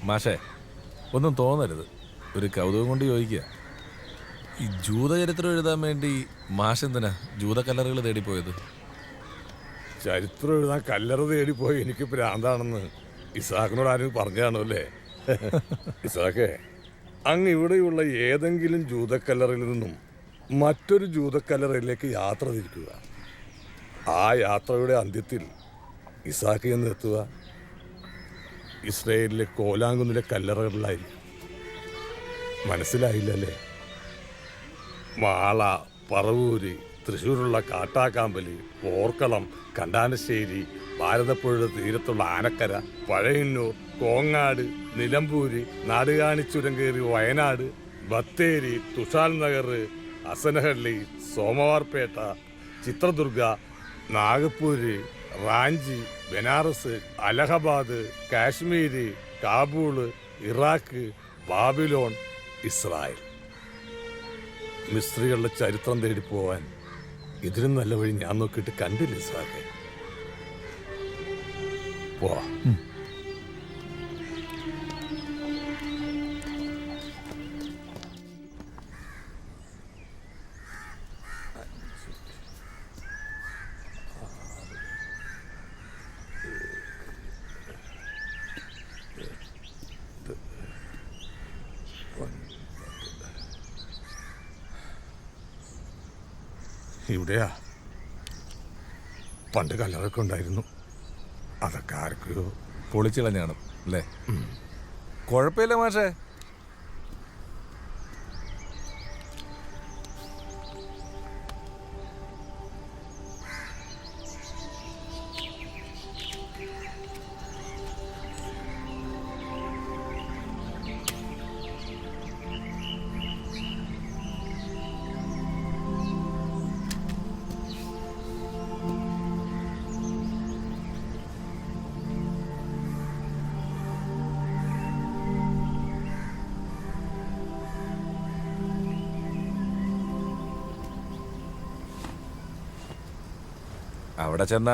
മാഷേ, ഒന്നും തോന്നരുത്, ഒരു കൗതുകം കൊണ്ട് ചോദിക്കുക. ഈ ജൂതചരിത്രം എഴുതാൻ വേണ്ടി മാഷെന്തിനാ ജൂതക്കല്ലറുകൾ തേടിപ്പോയത്? ചരിത്രം എഴുതാൻ കല്ലറ തേടിപ്പോയി എനിക്ക് ഭ്രാന്താണെന്ന് ഇസാഖിനോട് ആരും പറഞ്ഞു കാണുമല്ലേ? ഇസാഖേ, അങ്ങ് ഇവിടെയുള്ള ഏതെങ്കിലും ജൂതക്കല്ലറയിൽ നിന്നും മറ്റൊരു ജൂതക്കല്ലറയിലേക്ക് യാത്ര തിരിക്കുക. ആ യാത്രയുടെ അന്ത്യത്തിൽ ഇസാഖ് എന്ന് എത്തുക ഇസ്രയേലിലെ കോലാങ്കുന്നിലെ കല്ലറകളിലായിരിക്കും. മനസ്സിലായില്ലല്ലേ? മാള, പറവൂര്, തൃശ്ശൂരുള്ള കാട്ടാക്കാമ്പലി, പോർക്കളം, കണ്ടാനശ്ശേരി, ഭാരതപ്പുഴയുടെ തീരത്തുള്ള ആനക്കര, പഴയന്നൂർ, കോങ്ങാട്, നിലമ്പൂര്, നാടുകാണിച്ചുരം കയറി Wayanad, Bathery, Kushalnagar, Asanahalli, Somwarpet, Chitradurga, Nagpur, Ranchi, Banaras, Allahabad, Kashmir, Kabul, Iraq, Babylon, Israel. മിസ്ത്രികളുടെ ചരിത്രം തേടി പോവാൻ ഇതിലും നല്ല വഴി ഞാൻ നോക്കിയിട്ട് കണ്ടില്ല ഇസ്രാഖെ. പോവാ. ഇവിടെയാ പണ്ട് കല്ലറൊക്കെ ഉണ്ടായിരുന്നു. അതൊക്കെ ആർക്കോ പൊളിച്ചിളഞ്ഞ കാണും അല്ലേ? കുഴപ്പമില്ല മാഷേ. അവിടെ ചെന്ന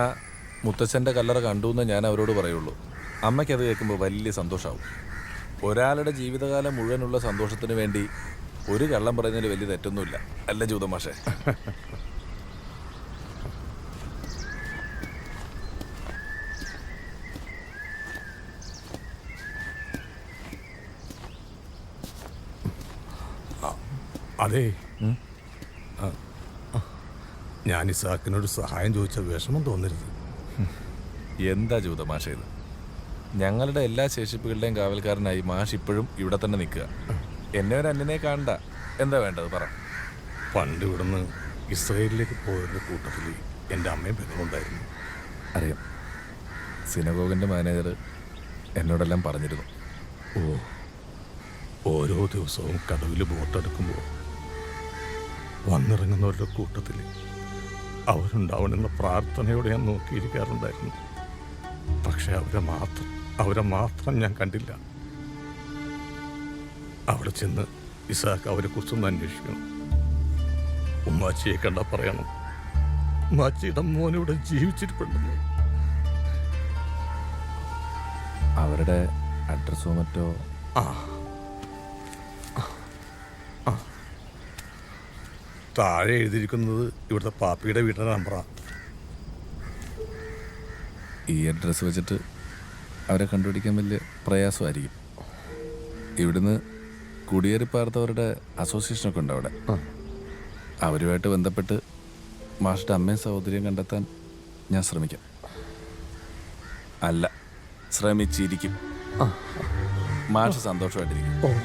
മുത്തച്ഛൻ്റെ കല്ലറ കണ്ടു എന്ന് ഞാൻ അവരോട് പറയുള്ളൂ. അമ്മയ്ക്കത് കേൾക്കുമ്പോൾ വലിയ സന്തോഷമാവും. ഒരാളുടെ ജീവിതകാലം മുഴുവനുള്ള സന്തോഷത്തിന് വേണ്ടി ഒരു കള്ളം പറയുന്നതിൽ വലിയ തെറ്റൊന്നുമില്ല, അല്ല ജൂത മാഷേ? അതെ, ഞാൻ ഇസാഖിനോട് സഹായം ചോദിച്ച വിഷമം തോന്നരുത്. എന്താ ജൂത മാഷ ഇത്? ഞങ്ങളുടെ എല്ലാ ശേഷിപ്പുകളുടെയും കാവൽക്കാരനായി മാഷ് ഇപ്പോഴും ഇവിടെ തന്നെ നിൽക്കുക. എന്നെ ഒരു അന്യനെ കാണണ്ട. എന്താ വേണ്ടത് പറ. പണ്ട് ഇവിടുന്ന് ഇസ്രയേലിലേക്ക് പോയവരുടെ കൂട്ടത്തിൽ എൻ്റെ അമ്മയും ബന്ധമുണ്ടായിരുന്നു. അറിയാം, സിനഗോഗിൻ്റെ മാനേജർ എന്നോടെല്ലാം പറഞ്ഞിരുന്നു. ഓരോ ദിവസവും കടവിൽ ബോട്ടെടുക്കുമ്പോൾ വന്നിറങ്ങുന്നവരുടെ കൂട്ടത്തിൽ അവരുണ്ടാവണമെന്ന പ്രാർത്ഥനയോടെ ഞാൻ നോക്കിയിരിക്കാറുണ്ടായിരുന്നു. പക്ഷെ അവരെ മാത്രം ഞാൻ കണ്ടില്ല. അവിടെ ചെന്ന് ഇസാഖ് അവരെ കുറിച്ചൊന്ന് അന്വേഷിക്കണം. ഉമ്മാച്ചിയെ കണ്ടാ പറയണം, ഉമ്മാച്ചിയുടെ മോനിവിടെ ജീവിച്ചിരിപ്പുണ്ടെന്ന്. അവരുടെ അഡ്രസ്സോ മറ്റോ? താഴെ എഴുതിയിരിക്കുന്നത് ഇവിടുത്തെ പാപ്പിയുടെ വീട്ടിലെ നമ്പറാണ്. ഈ അഡ്രസ്സ് വെച്ചിട്ട് അവരെ കണ്ടുപിടിക്കാൻ വലിയ പ്രയാസമായിരിക്കും. ഇവിടുന്ന് കുടിയേറി പാർത്തവരുടെ അസോസിയേഷനൊക്കെ ഉണ്ട് അവിടെ. അവരുമായിട്ട് ബന്ധപ്പെട്ട് മാഷിൻ്റെ അമ്മയും സഹോദരിയും കണ്ടെത്താൻ ഞാൻ ശ്രമിക്കാം. അല്ല, ശ്രമിച്ചിരിക്കും. മാഷ് സന്തോഷമായിട്ടിരിക്കും.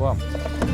Wow.